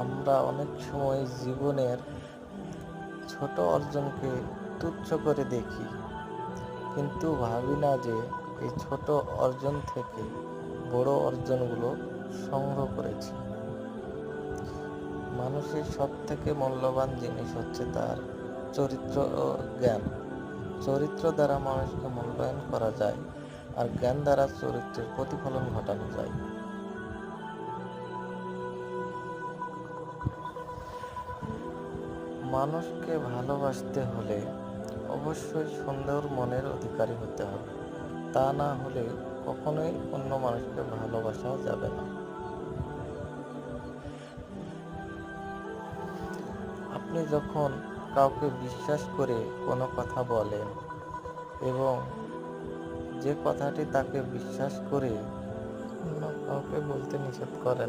আমরা অনেক সময় জীবনের ছোট অর্জনকে তুচ্ছ করে দেখি, কিন্তু ভাবি না যে এই ছোট অর্জন থেকে বড় অর্জনগুলো সংগ্রহ করেছি। মানুষের সবথেকে মূল্যবান জিনিস হচ্ছে তার চরিত্র ও জ্ঞান। চরিত্র দ্বারা মানুষকে মূল্যায়ন করা যায়, আর জ্ঞান দ্বারা চরিত্রের প্রতিফলন ঘটানো যায়। মানুষকে ভালোবাসতে হলে অবশ্যই সুন্দর মনের অধিকারী হতে হবে। তা না হলে কখনোই অন্য মানুষকে ভালোবাসা যাবে না। আপনি যখন কাউকে বিশ্বাস করে কোনো কথা বলেন এবং যে কথাটি তাকে বিশ্বাস করে অন্য কাউকে বলতে নিষেধ করেন,